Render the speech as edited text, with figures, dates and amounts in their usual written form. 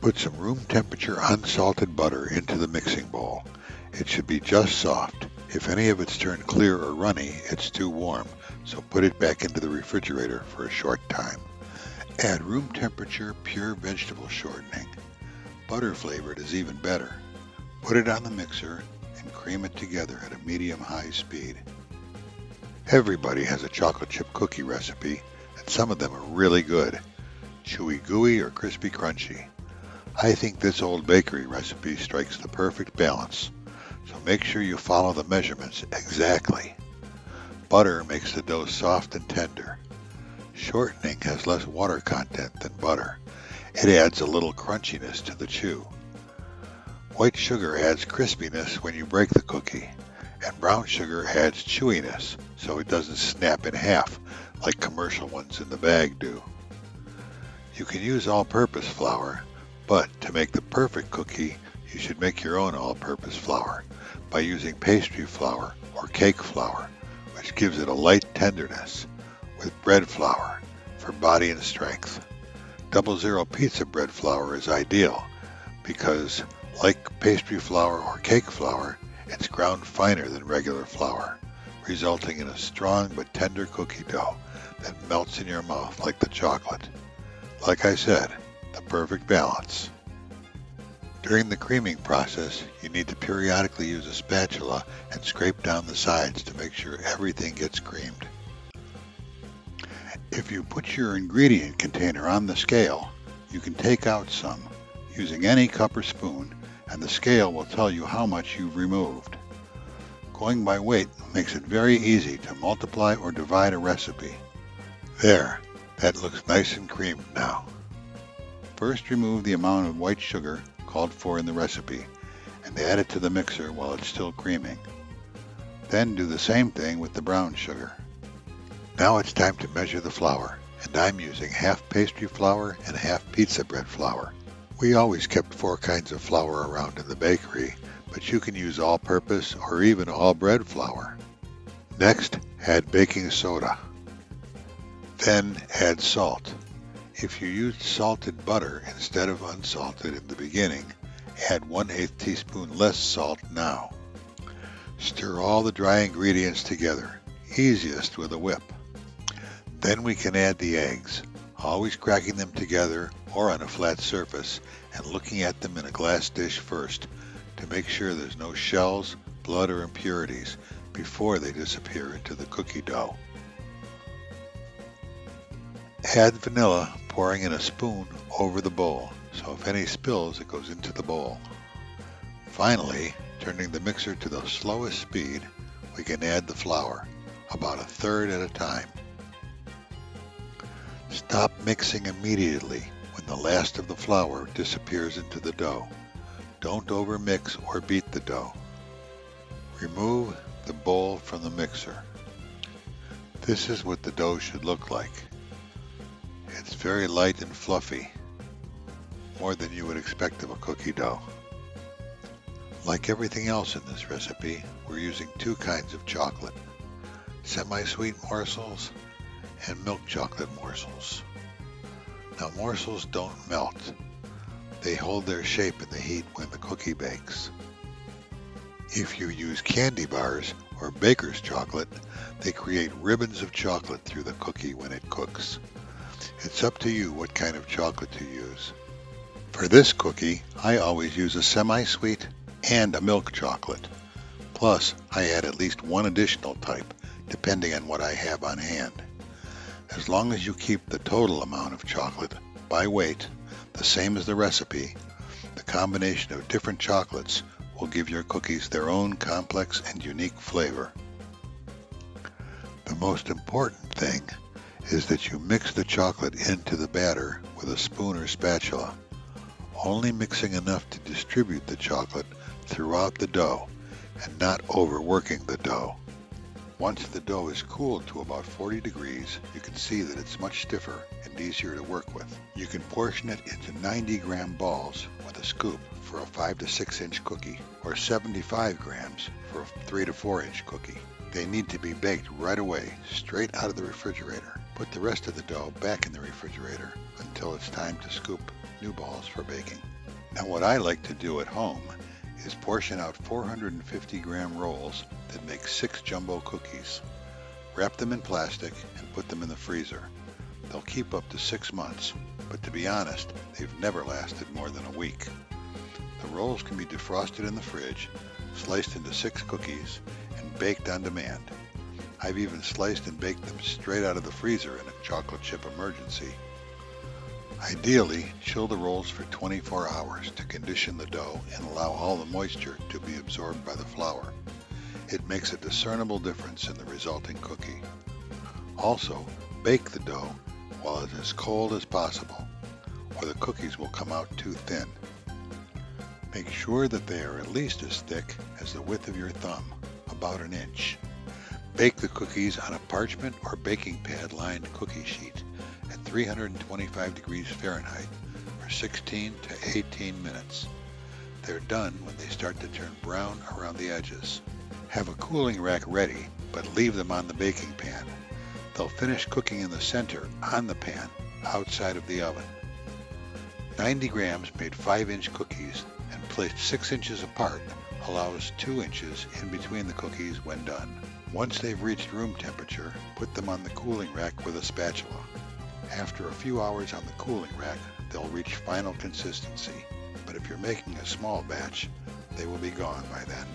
Put some room temperature unsalted butter into the mixing bowl. It should be just soft. If any of it's turned clear or runny, it's too warm, so put it back into the refrigerator for a short time. Add room temperature pure vegetable shortening. Butter flavored is even better. Put it on the mixer and cream it together at a medium-high speed. Everybody has a chocolate chip cookie recipe, and some of them are really good. Chewy gooey or crispy crunchy. I think this old bakery recipe strikes the perfect balance, so make sure you follow the measurements exactly. Butter makes the dough soft and tender. Shortening has less water content than butter. It adds a little crunchiness to the chew. White sugar adds crispiness when you break the cookie, and brown sugar adds chewiness so it doesn't snap in half like commercial ones in the bag do. You can use all-purpose flour, but to make the perfect cookie, you should make your own all-purpose flour by using pastry flour or cake flour, which gives it a light tenderness, with bread flour for body and strength. 00 pizza bread flour is ideal because, like pastry flour or cake flour, it's ground finer than regular flour, resulting in a strong but tender cookie dough that melts in your mouth like the chocolate. Like I said, the perfect balance. During the creaming process, you need to periodically use a spatula and scrape down the sides to make sure everything gets creamed. If you put your ingredient container on the scale, you can take out some using any cup or spoon, and the scale will tell you how much you've removed. Going by weight makes it very easy to multiply or divide a recipe. There, that looks nice and creamed now. First, remove the amount of white sugar called for in the recipe and add it to the mixer while it's still creaming. Then do the same thing with the brown sugar. Now it's time to measure the flour, and I'm using half pastry flour and half pizza bread flour. We always kept 4 kinds of flour around in the bakery, but you can use all-purpose or even all bread flour. Next, add baking soda. Then add salt. If you used salted butter instead of unsalted in the beginning, add 1/8 teaspoon less salt now. Stir all the dry ingredients together, easiest with a whip. Then we can add the eggs, always cracking them together or on a flat surface and looking at them in a glass dish first to make sure there's no shells, blood, or impurities before they disappear into the cookie dough. Add vanilla, pouring in a spoon over the bowl, so if any spills, it goes into the bowl. Finally, turning the mixer to the slowest speed, we can add the flour, about 1/3 at a time. Stop mixing immediately when the last of the flour disappears into the dough. Don't overmix or beat the dough. Remove the bowl from the mixer. This is what the dough should look like. It's very light and fluffy, more than you would expect of a cookie dough. Like everything else in this recipe, we're using 2 kinds of chocolate, semi-sweet morsels and milk chocolate morsels. Now, morsels don't melt. They hold their shape in the heat when the cookie bakes. If you use candy bars or baker's chocolate, they create ribbons of chocolate through the cookie when it cooks. It's up to you what kind of chocolate to use. For this cookie, I always use a semi-sweet and a milk chocolate. Plus, I add at least 1 additional type, depending on what I have on hand. As long as you keep the total amount of chocolate, by weight, the same as the recipe, the combination of different chocolates will give your cookies their own complex and unique flavor. The most important thing is that you mix the chocolate into the batter with a spoon or spatula, only mixing enough to distribute the chocolate throughout the dough and not overworking the dough. Once the dough is cooled to about 40 degrees, you can see that it's much stiffer and easier to work with. You can portion it into 90-gram balls with a scoop for a 5 to 6 inch cookie, or 75 grams for a 3 to 4 inch cookie. They need to be baked right away, straight out of the refrigerator. Put the rest of the dough back in the refrigerator until it's time to scoop new balls for baking. Now what I like to do at home is portion out 450-gram rolls that make 6 jumbo cookies. Wrap them in plastic and put them in the freezer. They'll keep up to 6 months, but to be honest, they've never lasted more than a week. The rolls can be defrosted in the fridge, sliced into 6 cookies, and baked on demand. I've even sliced and baked them straight out of the freezer in a chocolate chip emergency. Ideally, chill the rolls for 24 hours to condition the dough and allow all the moisture to be absorbed by the flour. It makes a discernible difference in the resulting cookie. Also, bake the dough while it is as cold as possible, or the cookies will come out too thin. Make sure that they are at least as thick as the width of your thumb, about an inch. Bake the cookies on a parchment or baking pad lined cookie sheet at 325 degrees Fahrenheit for 16 to 18 minutes. They're done when they start to turn brown around the edges. Have a cooling rack ready, but leave them on the baking pan. They'll finish cooking in the center on the pan, outside of the oven. 90 grams made 5-inch cookies and placed 6 inches apart allows 2 inches in between the cookies when done. Once they've reached room temperature, put them on the cooling rack with a spatula. After a few hours on the cooling rack, they'll reach final consistency, but if you're making a small batch, they will be gone by then.